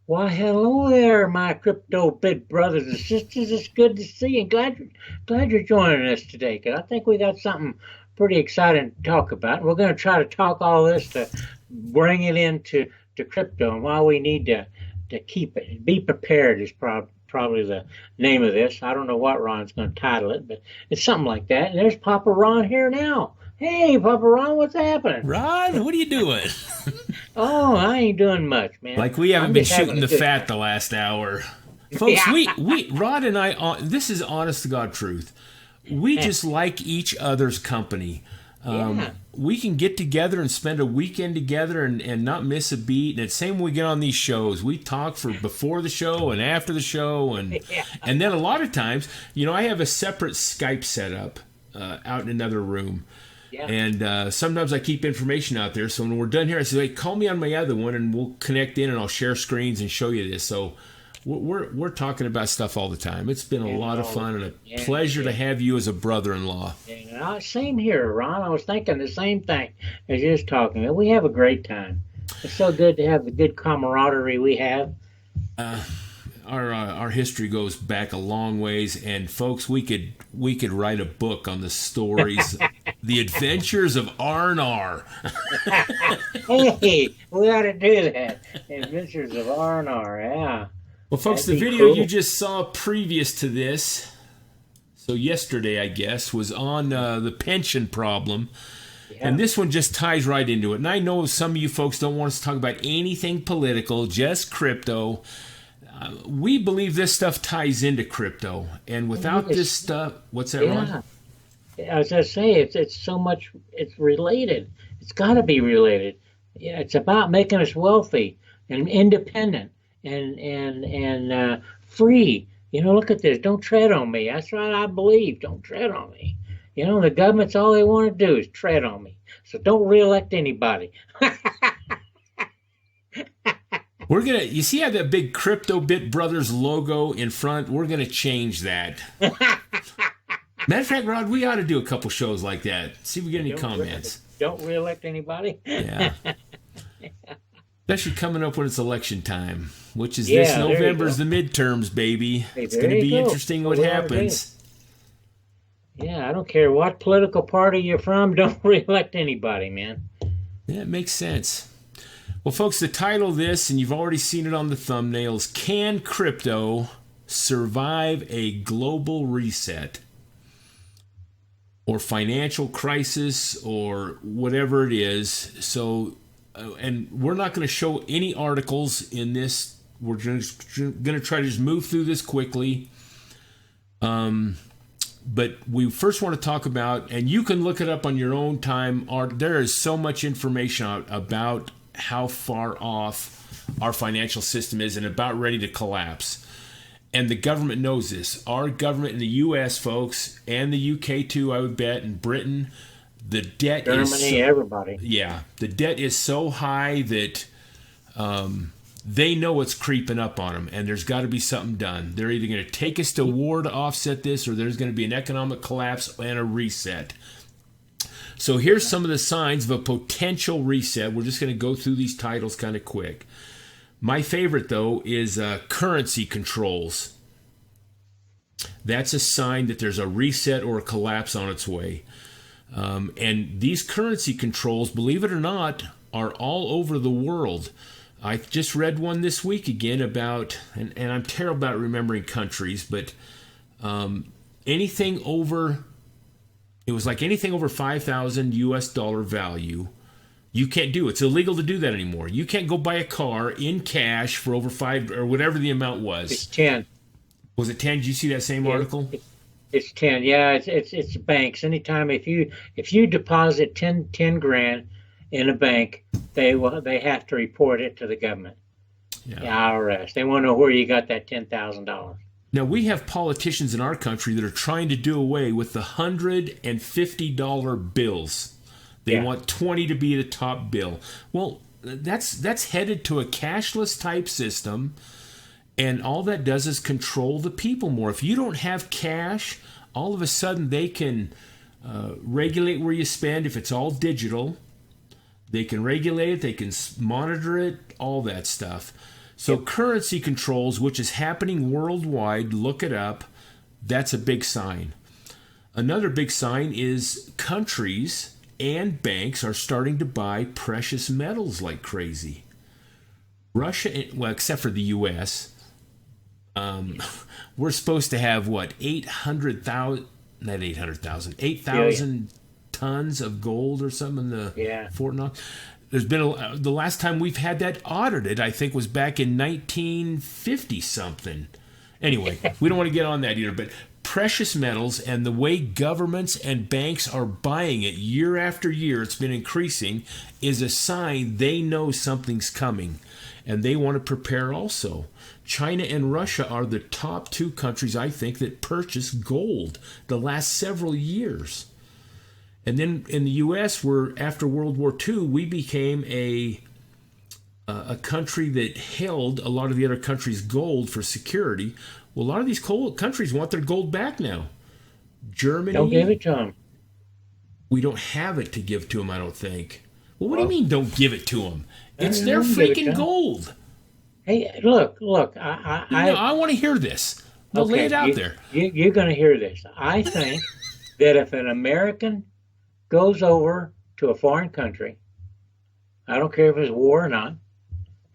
Why, hello there, my crypto bit brothers and sisters. It's good to see you. Glad you're joining us today, because I think we got something pretty exciting to talk about. We're going to try to talk all this to bring it into crypto and why we need to keep it. Be prepared is probably the name of this. I don't know what Ron's going to title it, but it's something like that. And there's Papa Ron here now. Hey, Papa Ron, what's happening? Ron, what are you doing? Oh, I ain't doing much, man. Like we haven't I'm been just having shooting a the good fat time. the last hour. Folks, Yeah. we Rod and I, this is honest to God truth. We just like each other's company. Yeah. We can get together and spend a weekend together and not miss a beat. And it's the same when we get on these shows. We talk for before the show and after the show. Yeah. And then a lot of times, I have a separate Skype setup out in another room. Yeah. And sometimes I keep information out there. So when we're done here, I say, hey, call me on my other one and we'll connect in and I'll share screens and show you this. So we're talking about stuff all the time. It's been a lot of fun and a Yeah, pleasure to yeah. have you as a brother-in-law. Same here, Ron. I was thinking the same thing as you was talking. We have a great time. It's so good to have the good camaraderie we have. Our history goes back a long ways, and folks, we could write a book on the stories, the adventures of R&R. Hey, we ought to do that. Adventures of R&R. Yeah, Well, folks, that'd the be video you cool. just saw previous to this, so yesterday, I guess, was on the pension problem. And Yeah. this one just ties right into it. And I know some of you folks don't want us to talk about anything political, just crypto. We believe this stuff ties into crypto. And without this Yes. stuff, what's that, Ron? Yeah. As I say, it's so much. It's related. It's got to be related. Yeah, it's about making us wealthy and independent and free. Look at this. Don't tread on me. That's right. I believe. Don't tread on me. The government's all they want to do is tread on me. So don't reelect anybody. You see how that big Crypto Bit Brothers logo in front? We're going to change that. Matter of fact, Rod, we ought to do a couple shows like that. See if we get any don't comments. don't reelect anybody. Yeah. Especially coming up when it's election time, which is this Yeah, there you November's go. the midterms, baby. Hey, It's there going to you be go. interesting That's what what we ought to do. happens. Yeah, I don't care what political party you're from. Don't reelect anybody, man. Yeah, it makes sense. Well, folks, the title of this, and you've already seen it on the thumbnails, Can Crypto Survive a Global Reset? Or financial crisis, or whatever it is. So, and we're not going to show any articles in this. We're just going to try to just move through this quickly. But we first want to talk about, and you can look it up on your own time. There is so much information out about how far off our financial system is and about ready to collapse. And the government knows this. Our government in the U.S., folks, and the U.K. too, I would bet, and Britain, the debt is Germany, everybody. the debt is so high that they know it's creeping up on them, and there's got to be something done. They're either going to take us to war to offset this, or there's going to be an economic collapse and a reset. So here's some of the signs of a potential reset. We're just going to go through these titles kind of quick. My favorite, though, is currency controls. That's a sign that there's a reset or a collapse on its way. And these currency controls, believe it or not, are all over the world. I just read one this week again about, and I'm terrible about remembering countries, but anything over, it was like anything over 5,000 US dollar value, you can't do. It's illegal to do that anymore. You can't go buy a car in cash for over five or whatever the amount It's was. 10. Was it 10? Did you see that same Yeah, article? it's 10. Yeah, it's banks. Anytime if you deposit 10 grand in a bank, they have to report it to the government, the Yeah. IRS. They want to know where you got that $10,000. Now, we have politicians in our country that are trying to do away with the $150 bills. They Yeah. want 20 to be the top bill. Well, that's headed to a cashless type system, and all that does is control the people more. If you don't have cash, all of a sudden they can regulate where you spend. If it's all digital, they can regulate it, they can monitor it, all that stuff. So currency controls, which is happening worldwide, look it up. That's a big sign. Another big sign is countries and banks are starting to buy precious metals like crazy. Russia, well, except for the U.S., we're supposed to have, 8,000 tons of gold or something in the Fort Knox. There's been the last time we've had that audited, I think, was back in 1950 something. Anyway, we don't want to get on that either, but precious metals and the way governments and banks are buying it year after year, it's been increasing, is a sign they know something's coming, and they want to prepare also. China and Russia are the top two countries, I think, that purchase gold the last several years. And then in the U.S., after World War II, we became a country that held a lot of the other countries' gold for security. Well, a lot of these countries want their gold back now. Germany. Don't give it to them. We don't have it to give to them, I don't think. Well, what do you mean don't give it to them? It's their freaking gold. Hey, look. I want to hear this. Well, lay it out there. You're going to hear this. I think that if an American goes over to a foreign country, I don't care if it's war or not,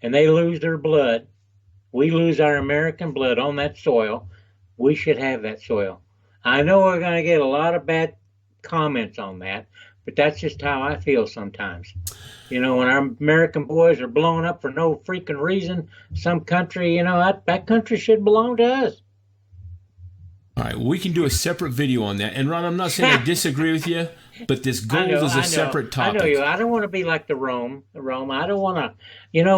and they lose their blood, we lose our American blood on that soil, we should have that soil. I know we're going to get a lot of bad comments on that, but that's just how I feel sometimes. When our American boys are blown up for no freaking reason, some country, that country should belong to us. All right, well, we can do a separate video on that. And Ron, I'm not saying I disagree with you, but this gold is a separate topic. I know you. I don't want to be like the Rome. I don't want to,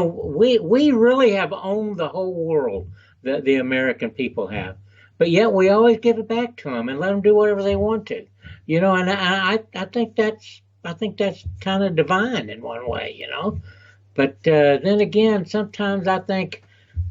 we really have owned the whole world, the American people have. But yet we always give it back to them and let them do whatever they want to. And I think that's kind of divine in one way, But then again, sometimes I think,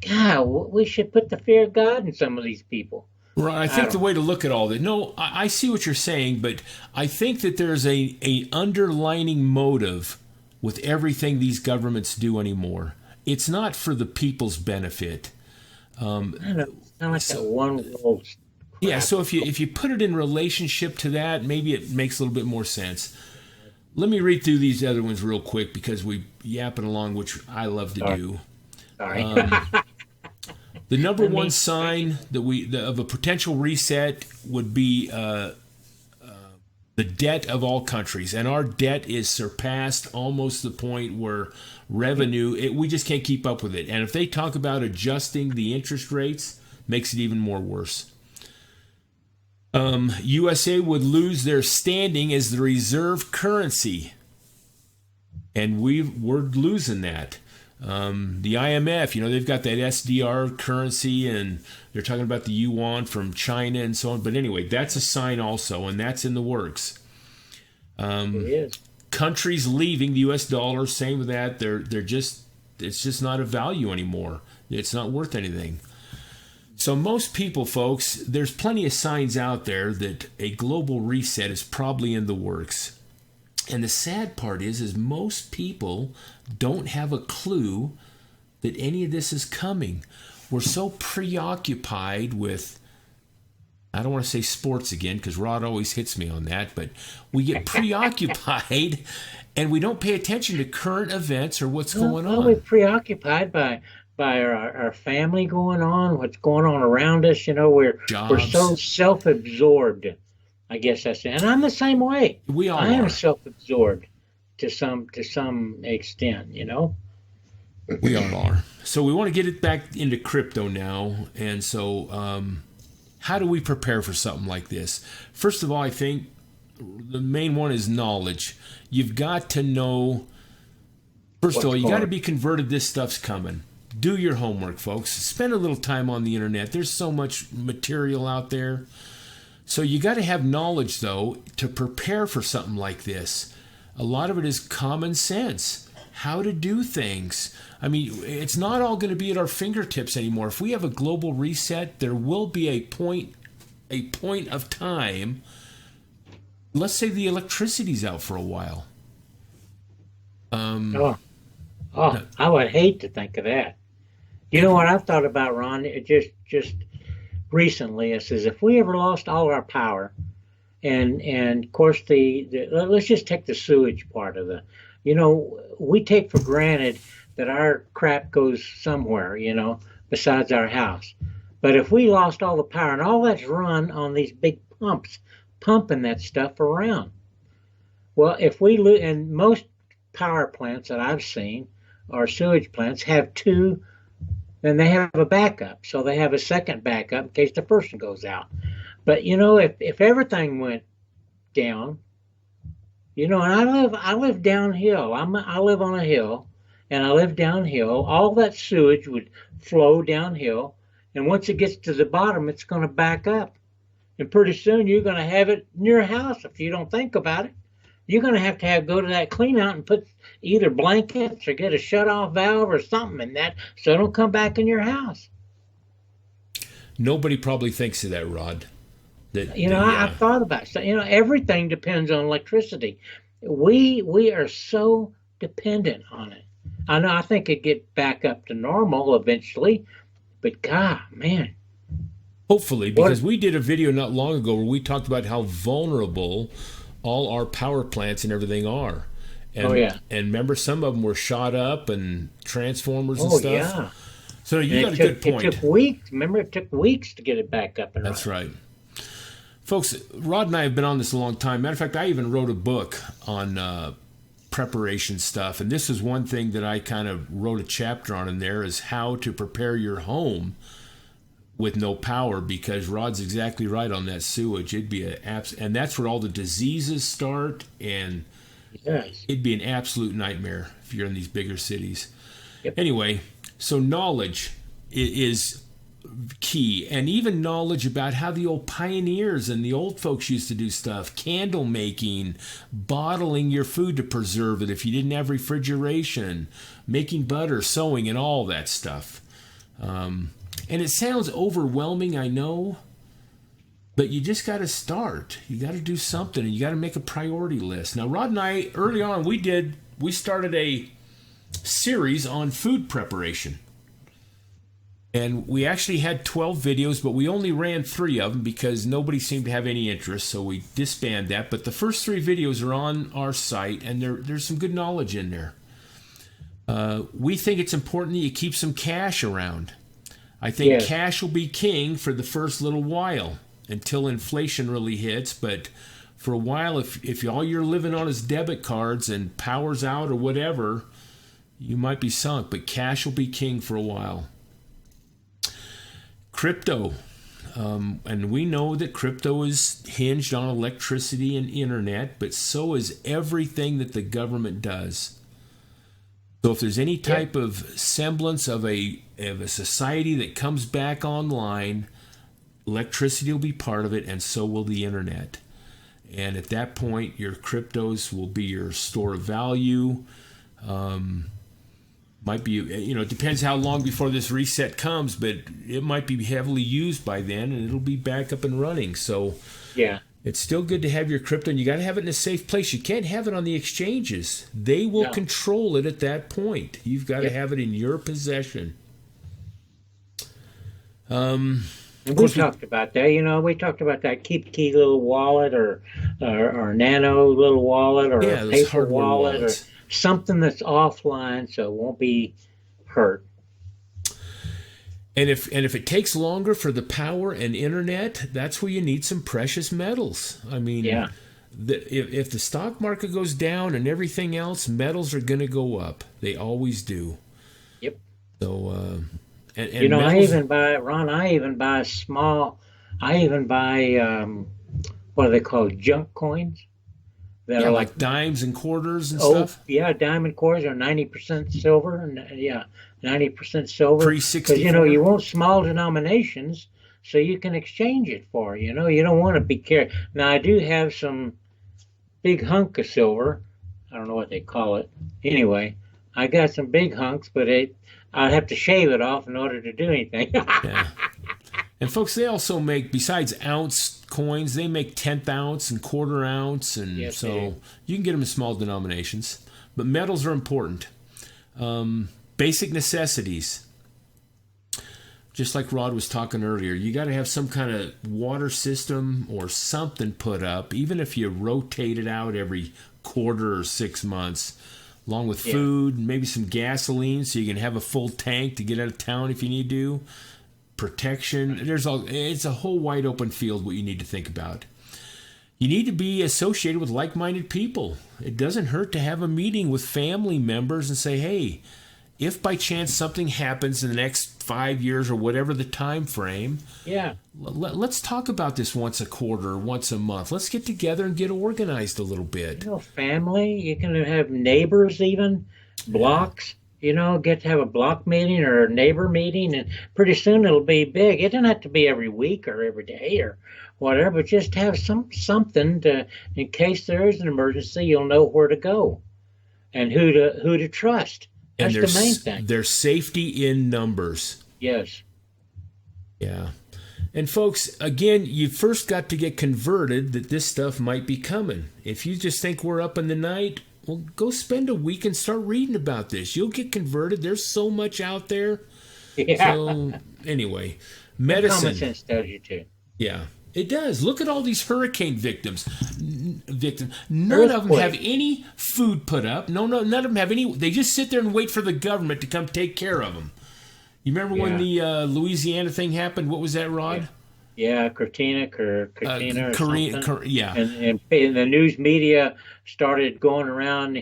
God, we should put the fear of God in some of these people. Right, I think the way to look at all that. No, I see what you're saying, but I think that there's a underlining motive with everything these governments do anymore. It's not for the people's benefit. I know, it's not like that one world. Yeah, so if you put it in relationship to that, maybe it makes a little bit more sense. Let me read through these other ones real quick because we yapping along, which I love to do. Sorry. The number one sign that of a potential reset would be the debt of all countries, and our debt is surpassed almost the point where revenue we just can't keep up with it. And if they talk about adjusting the interest rates, makes it even more worse. USA would lose their standing as the reserve currency, and we're losing that. The IMF, they've got that SDR currency, and they're talking about the yuan from China and so on. But anyway, that's a sign also, and that's in the works. It is. Countries leaving the U.S. dollar, same with that. It's just not a value anymore. It's not worth anything. So most people, folks, there's plenty of signs out there that a global reset is probably in the works. And the sad part is most people don't have a clue that any of this is coming. We're so preoccupied with, I don't want to say sports again because Rod always hits me on that, but we get preoccupied and we don't pay attention to current events or what's going on. We're preoccupied by our family going on, what's going on around us. We're so self-absorbed. I guess that's it. And I'm the same way. We all I am self-absorbed to some extent, We all are. So we want to get it back into crypto now. And so how do we prepare for something like this? First of all, I think the main one is knowledge. You've got to know, first of all, you got to be converted. This stuff's coming. Do your homework, folks. Spend a little time on the internet. There's so much material out there. So you got to have knowledge, though, to prepare for something like this. A lot of it is common sense, how to do things. I mean, it's not all going to be at our fingertips anymore. If we have a global reset, there will be a point of time. Let's say the electricity's out for a while. I would hate to think of that. You know what I've thought about, Ron? It just recently. It says if we ever lost all our power, and of course let's just take the sewage part of the, we take for granted that our crap goes somewhere, besides our house. But if we lost all the power and all that's run on these big pumps, pumping that stuff around, well, if we lose, and most power plants that I've seen or sewage plants have two, then they have a backup. So they have a second backup in case the first one goes out. But if everything went down, and I live downhill. I live on a hill, and I live downhill. All that sewage would flow downhill, and once it gets to the bottom, it's going to back up, and pretty soon you're going to have it in your house if you don't think about it. You're going to have go to that clean out and put either blankets or get a shut off valve or something in that so it don't come back in your house. Nobody probably thinks of that, Rod. I've thought about it. So, everything depends on electricity. We are so dependent on it. I know I think it'd get back up to normal eventually, but God, man. Hopefully, because we did a video not long ago where we talked about how vulnerable all our power plants and everything are. And, and remember, some of them were shot up and transformers and stuff. Yeah. So you got a good point. It took weeks. Remember, it took weeks to get it back up and running. That's right. Folks, Rod and I have been on this a long time. Matter of fact, I even wrote a book on preparation stuff. And this is one thing that I kind of wrote a chapter on in there, is how to prepare your home with no power, because Rod's exactly right on that sewage. It'd be and that's where all the diseases start, and it'd be an absolute nightmare if you're in these bigger cities. Yep. Anyway, so knowledge is key, and even knowledge about how the old pioneers and the old folks used to do stuff, candle making, bottling your food to preserve it if you didn't have refrigeration, making butter, sewing, and all that stuff. And it sounds overwhelming, I know, but you just got to start. You got to do something, and you got to make a priority list. Now, Rod and I, early on, we started a series on food preparation. And we actually had 12 videos, but we only ran 3 of them because nobody seemed to have any interest, so we disbanded that. But the first 3 videos are on our site, and there's some good knowledge in there. We think it's important that you keep some cash around. I think cash will be king for the first little while until inflation really hits. But for a while, if all you're living on is debit cards and power's out or whatever, you might be sunk. But cash will be king for a while. Crypto. And we know that crypto is hinged on electricity and internet, but so is everything that the government does. So if there's any type of semblance of a society that comes back online, electricity will be part of it, and so will the internet. And at that point, your cryptos will be your store of value. Might be, it depends how long before this reset comes, but it might be heavily used by then, and it'll be back up and running. So it's still good to have your crypto, and you got to have it in a safe place. You can't have it on the exchanges. They will control it at that point. You've got to have it in your possession. We talked about that. We talked about that keep key little wallet or nano little wallet or a paper wallet or something that's offline so it won't be hurt. And if it takes longer for the power and internet, that's where you need some precious metals. I mean, if the stock market goes down and everything else, metals are going to go up. They always do. Yep. So, metals, I even buy what are they called, junk coins? That are like dimes and quarters and stuff. Yeah, diamond quarters are 90% silver, and 90% silver. Pre-64. Because you want small denominations, so you can exchange it for. You don't want to be careful. Now I do have some big hunk of silver. I don't know what they call it. Anyway, I got some big hunks, but I'd have to shave it off in order to do anything. Yeah. And folks, they also make, besides ounce coins, they make 10th ounce and quarter ounce, and so you can get them in small denominations. But metals are important. Basic necessities. just like Rod was talking earlier, you got to have some kind of water system or something put up, even if you rotate it out every quarter or 6 months, along with food, maybe some gasoline so you can have a full tank to get out of town if you need to. Protection. It's a whole wide open field what you need to think about. You need to be associated with like-minded people. It doesn't hurt to have a meeting with family members and say, hey, if by chance something happens in the next 5 years or whatever the time frame, let's talk about this once a quarter or once a month. Let's get together and get organized a little bit. Family, you can have neighbors even, blocks. Get to have a block meeting or a neighbor meeting, and pretty soon it'll be big. It doesn't have to be every week or every day or whatever, but just have something to, in case there is an emergency, you'll know where to go and who to trust. That's the main thing. There's safety in numbers. Yes. Yeah. And folks, again, you first got to get converted that this stuff might be coming. If you just think we're up in the night, well, go spend a week and start reading about this. You'll get converted. There's so much out there. Yeah. So, anyway, medicine. Common sense tells you to. Yeah, it does. Look at all these hurricane victims. None of them have any food put up. No, none of them have any. They just sit there and wait for the government to come take care of them. You remember when the Louisiana thing happened? What was that, Rod? Yeah, Katrina or something. Yeah. And the news media started going around,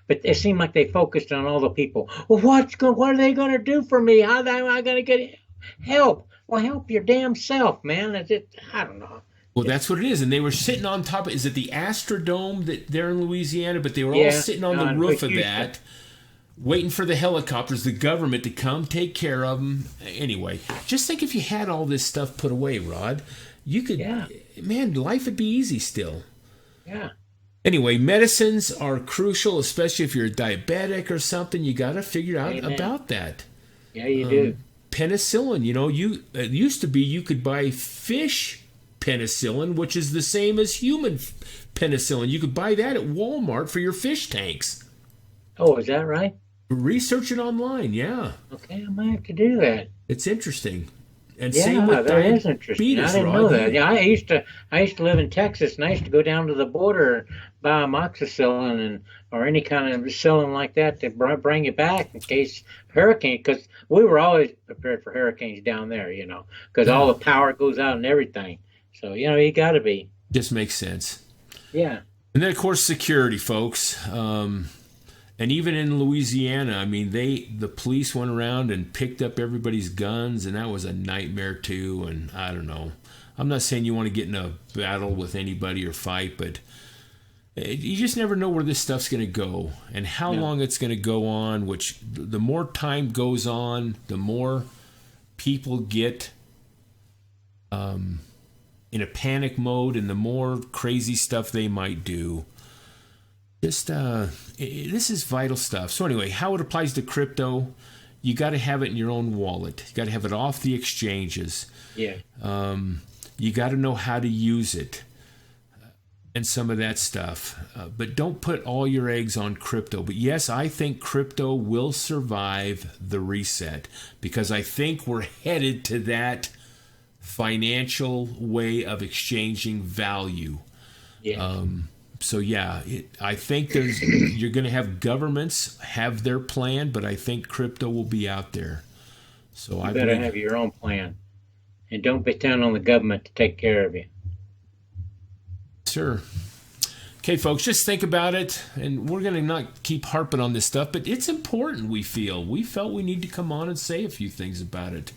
but it seemed like they focused on all the people. Well, what are they going to do for me? How am I going to get help? Well, help your damn self, man. I don't know. Well, that's what it is. And they were sitting on top of, is it the Astrodome that they're in Louisiana? But they were all sitting on the roof of that, waiting for the helicopters, the government to come take care of them. Anyway, just think if you had all this stuff put away, Rod, you could, man, life would be easy still. Yeah. Anyway, medicines are crucial, especially if you're a diabetic or something. You got to figure out about that. Yeah, you do. Penicillin, it used to be you could buy fish penicillin, which is the same as human penicillin. You could buy that at Walmart for your fish tanks. Oh, is that right? Research it online, yeah. Okay, I might have to do that. It's interesting. And same with that is interesting. I didn't know that. Yeah, I used to live in Texas, and I used to go down to the border and buy amoxicillin or any kind of penicillin like that to bring it back in case hurricane. Because we were always prepared for hurricanes down there, because all the power goes out and everything. So you got to be. Just makes sense. Yeah. And then of course security, folks. And even in Louisiana, I mean, the police went around and picked up everybody's guns, and that was a nightmare too. And I don't know. I'm not saying you want to get in a battle with anybody or fight, but you just never know where this stuff's going to go and how long it's going to go on, which the more time goes on, the more people get in a panic mode and the more crazy stuff they might do. This is vital stuff. So anyway, how it applies to crypto, you got to have it in your own wallet. You got to have it off the exchanges. Yeah. You got to know how to use it and some of that stuff. But don't put all your eggs on crypto. But yes, I think crypto will survive the reset because I think we're headed to that financial way of exchanging value. Yeah. So yeah, I think you're going to have governments have their plan, but I think crypto will be out there. So you better have your own plan, and don't depend on the government to take care of you. Sure. Okay, folks, just think about it, and we're going to not keep harping on this stuff, but it's important. We felt we need to come on and say a few things about it.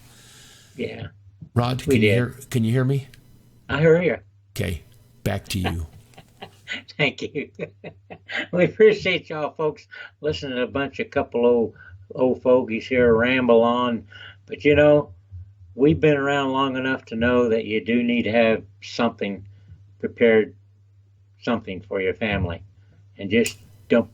Yeah. Rod, can you hear me? I hear you. Okay, back to you. Thank you. We appreciate y'all folks listening to a bunch of couple old fogies here ramble on. But we've been around long enough to know that you do need to have something prepared, something for your family. And just don't